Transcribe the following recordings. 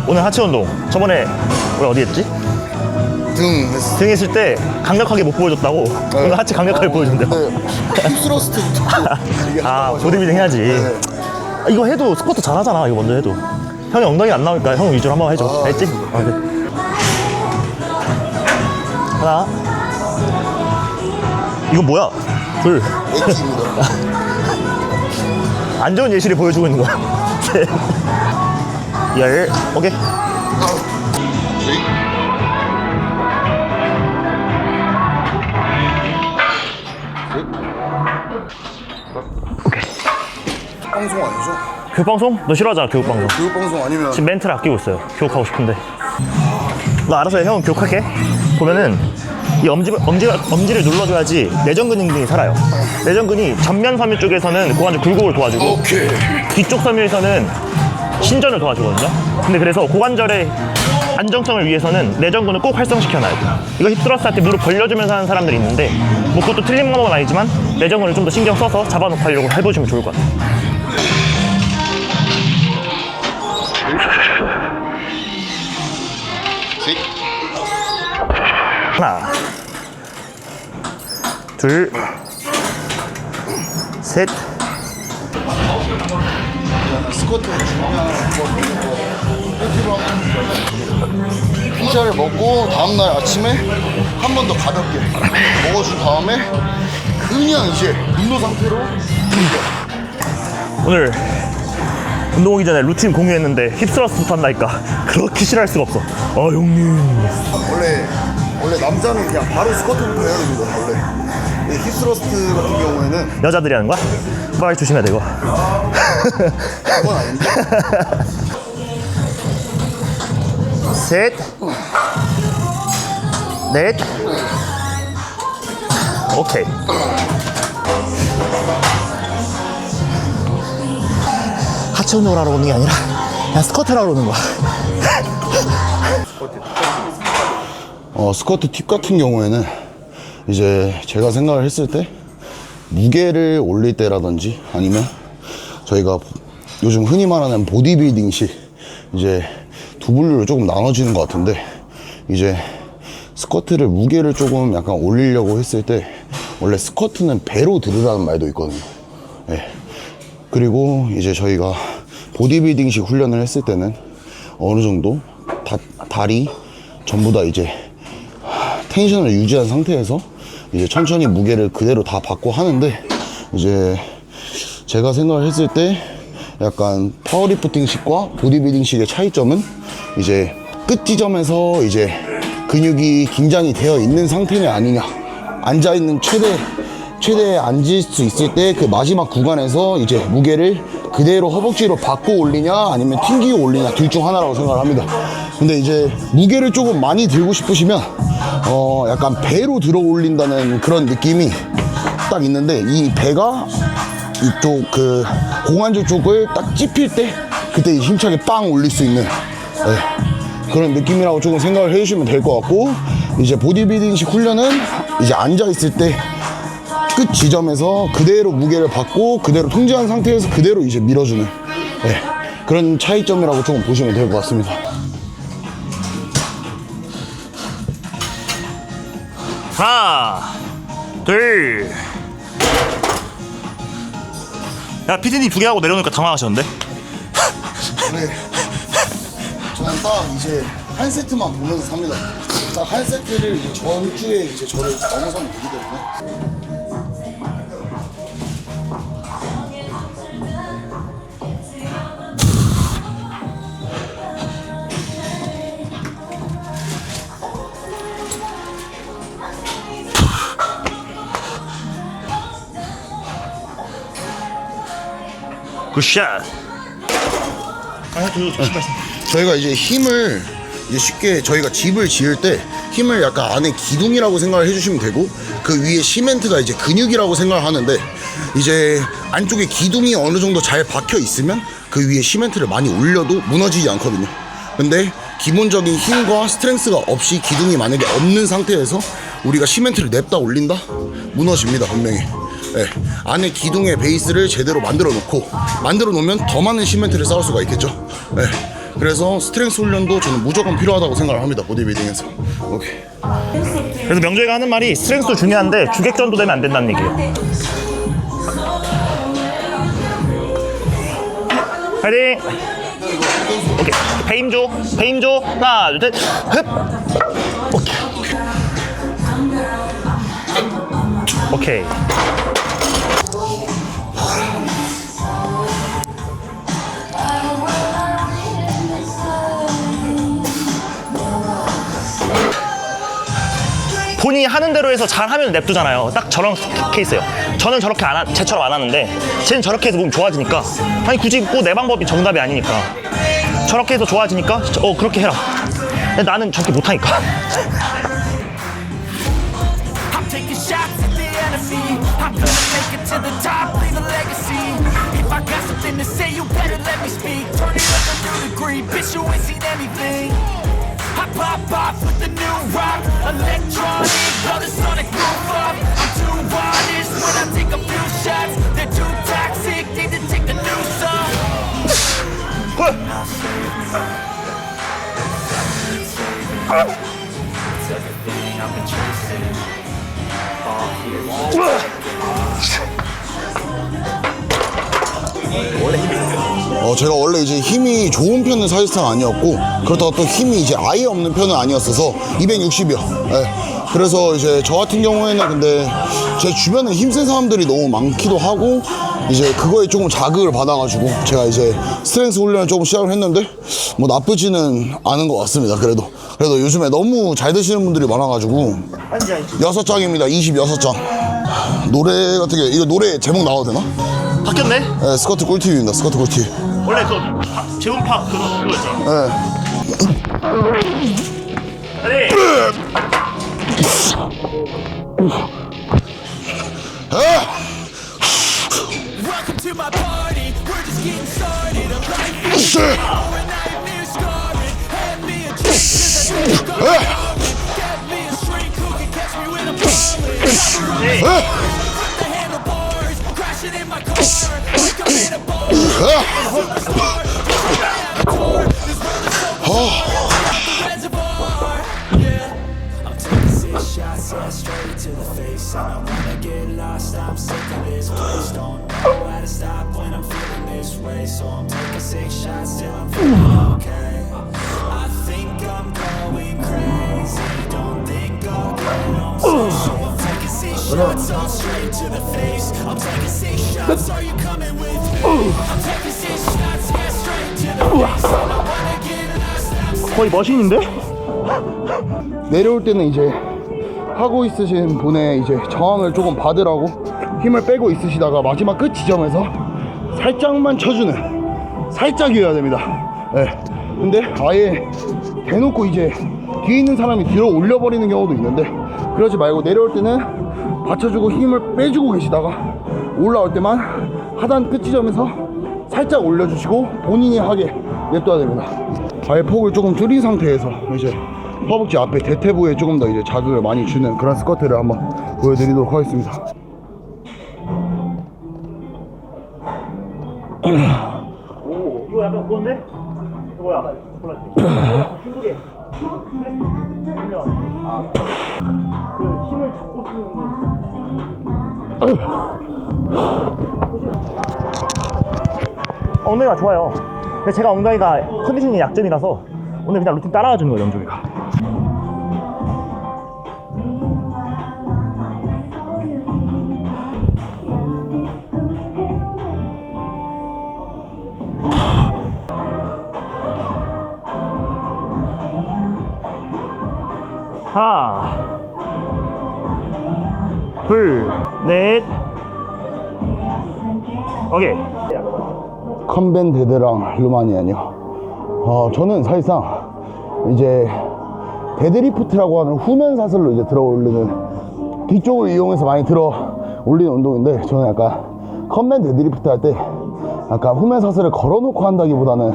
오늘 하체 운동. 저번에 우리 어디 했지? 등 했어. 등 했을 때 강력하게 못 보여줬다고. 오늘 하체 강력하게 보여준대요. 힙스러스트부터 아, 보디빌딩 해야지. 네. 아, 이거 해도 스쿼트 잘하잖아. 이거 먼저 해도. 형이 엉덩이 안 나오니까 형 위주로 한번 해줘. 아, 알지? 아, 네. 하나. 이거 뭐야? 둘. 엣지입니다. 안 좋은 예시를 보여주고 있는 거야. 셋. 열. 오케이. 방송 아니죠? 교육방송? 너 싫어하잖아, 교육방송. 교육방송 아니면 지금 멘트를 아끼고 있어요. 교육하고 싶은데. 너 알아서 해. 형은 교육할게. 보면은 이 엄지를 눌러줘야지 내전근 등이 살아요. 내전근이 전면 섬유 쪽에서는 고관절 굴곡을 도와주고 오케이. 뒤쪽 섬유에서는 신전을 도와주거든요. 근데 그래서 고관절의 안정성을 위해서는 내전근을 꼭 활성시켜놔야 돼. 이거 힙스러스트 할 때 무릎 벌려주면서 하는 사람들이 있는데 뭐 그것도 틀린 방법은 아니지만 내전근을 좀 더 신경 써서 잡아놓고 하려고 해보시면 좋을 것 같아요. 하나, 둘, 셋. 스쿼트 중요한 피자를 먹고 다음날 아침에 한 번 더 가볍게 먹어준 다음에 그냥 이제 운동 상태로 오늘 운동 오기 전에 루틴 공유했는데 힙스러스트부터 한다니까 그렇게 싫어할 수가 없어. 형님. 원래 남자는 그냥 바로 스쿼트부터 해야 됩니다. 원래 힙스러스트 같은 경우에는 여자들이 하는 거야? 빨리 조심해야 돼 이거. 그건 아닌데. 셋, 넷, 오케이. 하체 운동을 하러 오는 게 아니라 그냥 스쿼트를 하러 오는 거야. 스쿼트 팁 같은 경우에는 이제 제가 생각을 했을 때 무게를 올릴 때라든지 아니면 저희가 요즘 흔히 말하는 보디빌딩식 이제 두 분류로 조금 나눠지는 것 같은데 이제 스쿼트를 무게를 조금 약간 올리려고 했을 때 원래 스쿼트는 배로 들으라는 말도 있거든요. 예. 그리고 이제 저희가 보디빌딩식 훈련을 했을 때는 어느 정도 다리 전부 다 이제 텐션을 유지한 상태에서 이제 천천히 무게를 그대로 다 받고 하는데 이제 제가 생각을 했을 때 약간 파워리프팅식과 보디빌딩식의 차이점은 이제 끝 지점에서 이제 근육이 긴장이 되어 있는 상태냐 아니냐, 앉아 있는 최대 앉을 수 있을 때 그 마지막 구간에서 이제 무게를 그대로 허벅지로 받고 올리냐 아니면 튕기고 올리냐 둘 중 하나라고 생각을 합니다. 근데 이제 무게를 조금 많이 들고 싶으시면 약간 배로 들어 올린다는 그런 느낌이 딱 있는데 이 배가 이쪽 그 고관절 쪽을 딱 찝힐 때 그때 힘차게 빵 올릴 수 있는 그런 느낌이라고 조금 생각을 해주시면 될 것 같고 이제 보디빌딩식 훈련은 이제 앉아 있을 때 끝 지점에서 그대로 무게를 받고 그대로 통제한 상태에서 그대로 이제 밀어주는 그런 차이점이라고 조금 보시면 될 것 같습니다. 하나, 둘. 야, 피디님 두 개 하고 내려오니까 당황하셨는데? 네. 저는 딱 이제 한 세트만 보면서 삽니다. 딱 한 세트를 이제 전주에 이제 저를 넘어서면 되기 때문에. 굿샷. 저희가 이제 힘을 이제 쉽게 저희가 집을 지을 때 힘을 약간 안에 기둥이라고 생각을 해주시면 되고 그 위에 시멘트가 이제 근육이라고 생각을 하는데 이제 안쪽에 기둥이 어느 정도 잘 박혀 있으면 그 위에 시멘트를 많이 올려도 무너지지 않거든요. 근데 기본적인 힘과 스트렝스가 없이 기둥이 만약에 없는 상태에서 우리가 시멘트를 냅다 올린다? 무너집니다, 분명히. 네, 안에 기둥의 베이스를 제대로 만들어 놓으면 더 많은 시멘트를 쌓을 수가 있겠죠. 네, 그래서 스트렝스 훈련도 저는 무조건 필요하다고 생각을 합니다. 보디빌딩에서. 오케이. 그래서 명조이가 하는 말이 스트렝스도 중요한데 주객전도 되면 안 된다는 얘기예요. 파이팅! 오케이. 배임 줘. 하나, 둘, 셋. 흡! 오케이. 본인이 하는 대로 해서 잘하면 냅두잖아요. 딱 저런 케이스예요. 저는 저렇게 쟤처럼 안 하는데 쟤는 저렇게 해서 몸이 좋아지니까, 아니 굳이 꼭 내 방법이 정답이 아니니까 저렇게 해서 좋아지니까 그렇게 해라. 근데 나는 저렇게 못하니까. Taking shots at the enemy. I'm gonna make it to the top, leave a legacy. If I got something to say, you better let me speak. Turn it up a new degree, bitch, you ain't seen anything. I pop off with the new rock, electronic, blow the sonic roof up. I'm too honest when I take a few shots. They're too toxic, need to take the new song. It's everything I've been chasing. 제가 원래 이제 힘이 좋은 편은 사실상 아니었고, 그렇다고 또 힘이 이제 아예 없는 편은 아니었어서 260이요. 네. 그래서 이제 저 같은 경우에는 근데 제 주변에 힘센 사람들이 너무 많기도 하고, 이제 그거에 조금 자극을 받아가지고 제가 이제 스트렝스 훈련을 조금 시작을 했는데 뭐 나쁘지는 않은 것 같습니다. 그래도 요즘에 너무 잘 드시는 분들이 많아가지고 6장입니다. 26장. 노래 같은 게, 이거 노래 제목 나와도 되나? 바뀌었네? 네, 스쿼트 꿀팁입니다. 스쿼트 꿀팁. 원래 재훈파 그거였잖아. 네. Welcome to my party. We're just getting started. I'm like this. And I am near scarring. Hand me a drink. 'Cause I need to go. Get me a shrink who can catch me when I'm falling. Put the handlebars, crashing in my car. Like I'm in a bar. Superstar. This world is so bizarre. The reservoir. Yeah. I'm taking 6 shots, yeah, straight to the face. I don't wanna get lost. I'm sick of this place. Don't know how to stop when I'm feeling this way. So I'm taking 6 shots till I'm feeling okay. I think I'm going crazy. Don't think I'll get on. So I'm taking 6 shots all straight to the face. I'm taking 6 shots. Are you coming with me? I'm taking 6 shots, yeah, straight to the face. I don't wanna get lost. 거의 머신인데? 내려올 때는 이제 하고 있으신 분의 이제 저항을 조금 받으라고 힘을 빼고 있으시다가 마지막 끝 지점에서 살짝만 쳐주는, 살짝이어야 됩니다. 네. 근데 아예 대놓고 이제 뒤에 있는 사람이 들어 올려버리는 경우도 있는데, 그러지 말고 내려올 때는 받쳐주고 힘을 빼주고 계시다가 올라올 때만 하단 끝 지점에서 살짝 올려주시고 본인이 하게 냅둬야 됩니다. 아예 폭을 조금 줄인 상태에서 이제 허벅지 앞에 대퇴부에 조금 더 이제 자극을 많이 주는 그런 스쿼트를 한번 보여드리도록 하겠습니다. 오, 이거 약간 그건데? 뭐야? 힘들게. 그 힘을 잡고 쓰는 엉덩이가 좋아요. 근데 제가 엉덩이가 컨디션이 약점이라서 오늘 그냥 루틴 따라와 주는 거예요, 영종이가. 하나, 둘, 넷, 오케이. 컴벤 데드랑 루마니안이요. 저는 사실상 이제 데드리프트라고 하는 후면 사슬로 이제 들어 올리는, 뒤쪽을 이용해서 많이 들어 올리는 운동인데, 저는 약간 컴벤 데드리프트 할 때 약간 후면 사슬을 걸어 놓고 한다기보다는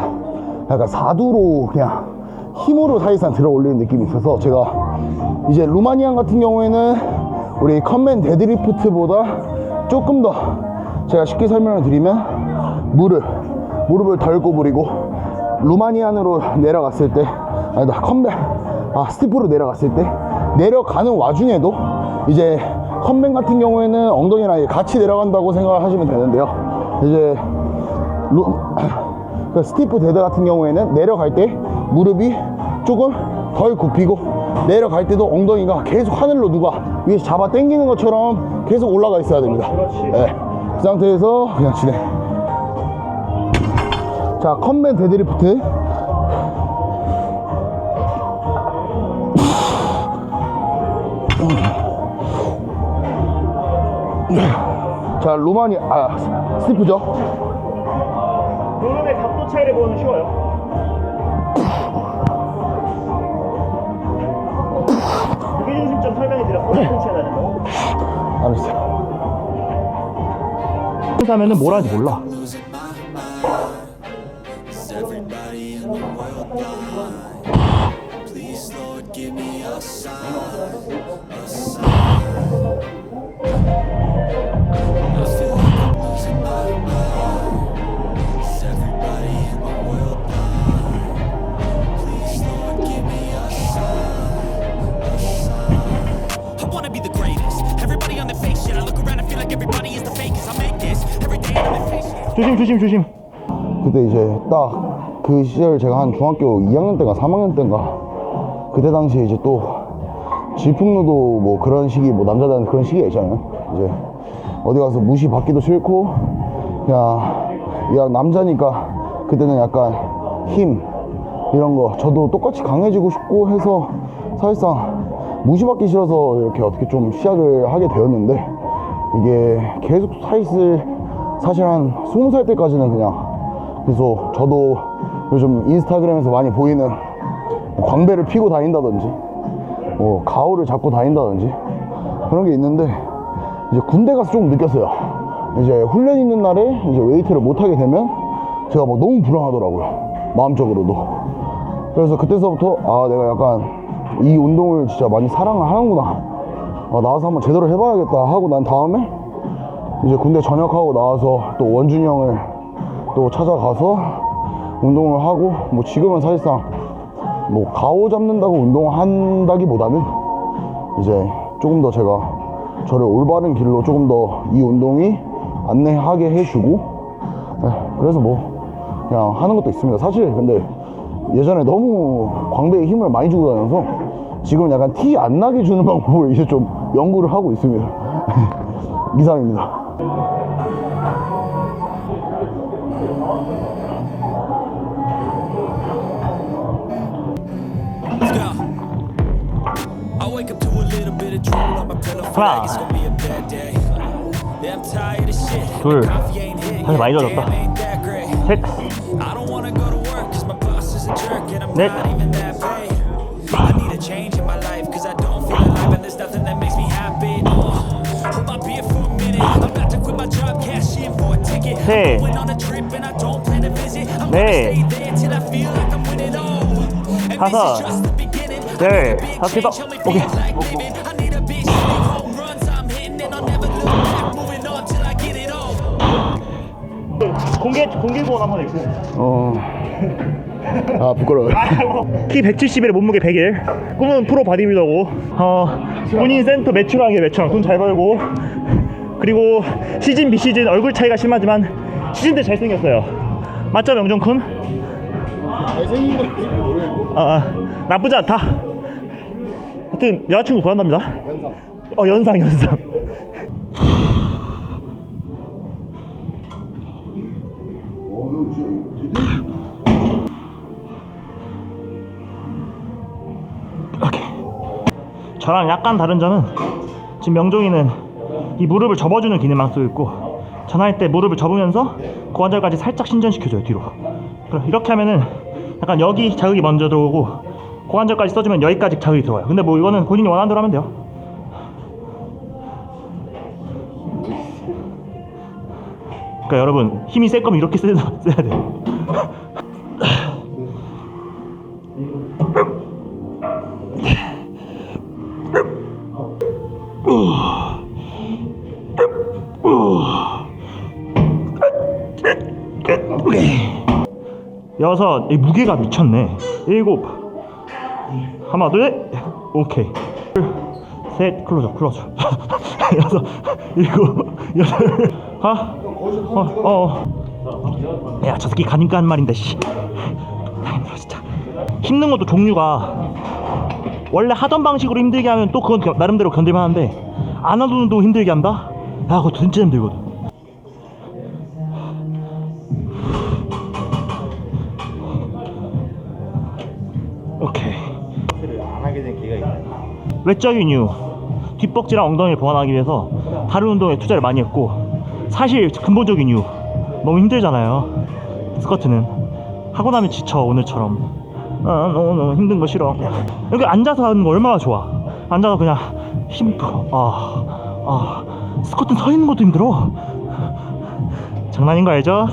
약간 사두로 그냥 힘으로 사실상 들어 올리는 느낌이 있어서, 제가 이제 루마니안 같은 경우에는 우리 컴벤 데드리프트보다 조금 더, 제가 쉽게 설명을 드리면 무릎을 덜 구부리고 루마니안으로 내려갔을 때, 아니다, 스티프로 내려갔을 때, 내려가는 와중에도 이제 컴백 같은 경우에는 엉덩이랑 같이 내려간다고 생각을 하시면 되는데요. 이제 그 스티프 데드 같은 경우에는 내려갈 때 무릎이 조금 덜 굽히고 내려갈 때도 엉덩이가 계속 하늘로 누가 위에서 잡아 당기는 것처럼 계속 올라가 있어야 됩니다. 네. 그 상태에서 그냥 진행. 자, 컴백 데드리프트. 자, 스티프죠? 무릎의 각도 차이를 보면 쉬워요. 무게중심점 설명해 드렸고, punch해야 거. 알았어요. 하면은 뭘 하는지 몰라. Is everybody in the world blind? Please, Lord, give me a sign, a sign. I feel like I'm losing my mind. Is everybody in the world blind? Please, Lord, give me a sign, a sign. I wanna be the greatest. Everybody on the fake shit. I look around and feel like everybody is the fakest. I make this every day. I'm impatient. 조심. 그때 이제 딱 그 시절 제가 한 중학교 2학년 때인가 3학년 때인가 그때 당시에 이제 또 질풍노도 뭐 그런 시기, 뭐 남자들한테 그런 시기가 있잖아요. 이제 어디 가서 무시받기도 싫고 그냥 남자니까 그때는 약간 힘 이런 거 저도 똑같이 강해지고 싶고 해서 사실상 무시받기 싫어서 이렇게 어떻게 좀 시작을 하게 되었는데 이게 계속 사실 한 20살 때까지는 그냥 그래서 저도 요즘 인스타그램에서 많이 보이는 광배를 피고 다닌다든지 뭐 가오를 잡고 다닌다든지 그런 게 있는데 이제 군대 가서 조금 느꼈어요. 이제 훈련 있는 날에 이제 웨이트를 못 하게 되면 제가 막 너무 불안하더라고요, 마음적으로도. 그래서 그때서부터 내가 약간 이 운동을 진짜 많이 사랑을 하는구나, 나와서 한번 제대로 해봐야겠다 하고 난 다음에 이제 군대 전역하고 나와서 또 원준이 형을 또 찾아가서 운동을 하고, 뭐 지금은 사실상 뭐 가오 잡는다고 운동을 한다기보다는 이제 조금 더 제가 저를 올바른 길로 조금 더 이 운동이 안내하게 해주고, 그래서 뭐 그냥 하는 것도 있습니다. 사실 근데 예전에 너무 광배에 힘을 많이 주고 다녀서 지금은 약간 티 안 나게 주는 방법을 이제 좀 연구를 하고 있습니다. 이상입니다. Let's go. I wake up to a little bit of drool on my pillow. Feel like it's gonna be a bad day. Yeah, I'm tired of shit. 둘. Coffee ain't hit. 사실 많이 Damn, 젖었다. ain't that great. 셋. I don't wanna go to work cause my boss is a jerk and I'm 넷. not even that paid. I need a change in my life cause I don't feel alive and there's nothing that makes me happy. Hold my beer for a minute. I'm about to quit my job, cash in for a ticket. 셋. I'm going on a trip and I don't plan to visit. I'm 넷. gonna stay there till I feel like I'm winning all. And this is 다섯. just the beginning. 네. 다섯 더. 오케이. I need a bitch to make home runs. I'm hitting and I'll never look back. Moving on till I get it all. 공개 구원 한번 있고. 부끄러워요. 키 170에 몸무게 101. 꿈은 프로 바디빌더고, 본인 센터 매출하는 게 몇천 원, 돈 잘 벌고, 그리고 시즌 비시즌 얼굴 차이가 심하지만 시즌 때 잘생겼어요. 맞죠, 명종쿤? 잘생긴 건 모르겠고 나쁘지 않다. 하여튼 여자친구 구한답니다. 연상. 오케이. 저랑 약간 다른 점은 지금 명종이는 이 무릎을 접어주는 기능만 쓰고 있고, 전화할 때 무릎을 접으면서 고관절까지 살짝 신전시켜줘요, 뒤로. 그럼 이렇게 하면은 약간 여기 자극이 먼저 들어오고 고관절까지 써주면 여기까지 자극이 들어와요. 근데 뭐 이거는 본인이 원하는 대로 하면 돼요. 그러니까 여러분, 힘이 셀 거면 이렇게 써야 돼요. 6. 이 무게가 미쳤네. 7. 하나, 둘. 오케이. 셋. 클로저. 6, 7, 8. 야, 저 새끼 가니까 한 말인데, 씨. 힘들어, 진짜. 힘든 것도 종류가 원래 하던 방식으로 힘들게 하면 또 그건 나름대로 견딜만 하는데 안 하던 운동 힘들게 한다? 야, 그거 진짜 힘들거든. 오케이. 안 하게 된 계기가 있나요? 외적인 이유, 뒷벅지랑 엉덩이를 보완하기 위해서 다른 운동에 투자를 많이 했고, 사실 근본적인 이유, 너무 힘들잖아요. 스쿼트는 하고 나면 지쳐. 오늘처럼 너무 힘든 거 싫어. 여기 앉아서 하는 거 얼마나 좋아. 앉아서 그냥 스쿼트는 서 있는 것도 힘들어. 장난인 거 알죠?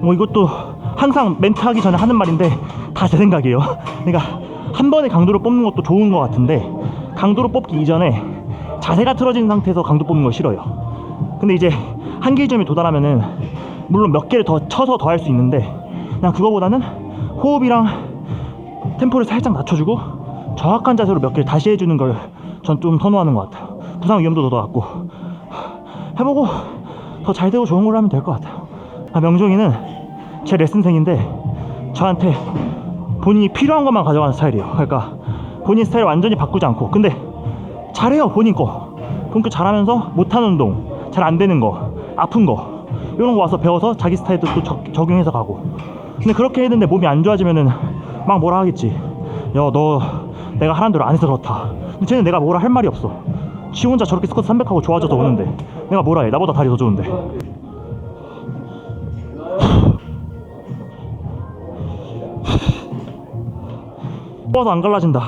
뭐 이것도 항상 멘트 하기 전에 하는 말인데 다 제 생각이에요. 그러니까 한 번에 강도를 뽑는 것도 좋은 것 같은데 강도를 뽑기 이전에 자세가 틀어진 상태에서 강도 뽑는 거 싫어요. 근데 이제 한계 지점에 도달하면은 물론 몇 개를 더 쳐서 더 할 수 있는데 그냥 그거보다는 호흡이랑 템포를 살짝 낮춰주고 정확한 자세로 몇 개를 다시 해주는 걸 전 좀 선호하는 것 같아요. 부상 위험도 더 낮고 해보고 더 잘 되고 좋은 걸로 하면 될 것 같아요. 명종이는 제 레슨생인데 저한테 본인이 필요한 것만 가져가는 스타일이에요. 그러니까 본인 스타일을 완전히 바꾸지 않고, 근데 잘해요. 본인 거 잘하면서 못하는 운동, 잘 안 되는 거, 아픈 거 이런 거 와서 배워서 자기 스타일도 또 적용해서 가고. 근데 그렇게 했는데 몸이 안 좋아지면은 막 뭐라 하겠지. 야, 너 내가 하라는 대로 안 해서 그렇다. 근데 쟤는 내가 뭐라 할 말이 없어. 지 혼자 저렇게 스쿼트 300하고 좋아져서 오는데 내가 뭐라 해. 나보다 다리 더 좋은데. 뽑아서 안 갈라진다.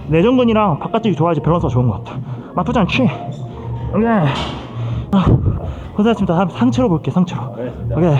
내전근이랑 바깥쪽이 좋아야지 밸런스가 좋은 것 같아. 나쁘지 않지? 오케이. 고생하셨습니다. 다음 상체로 볼게. 상체로. 오케이.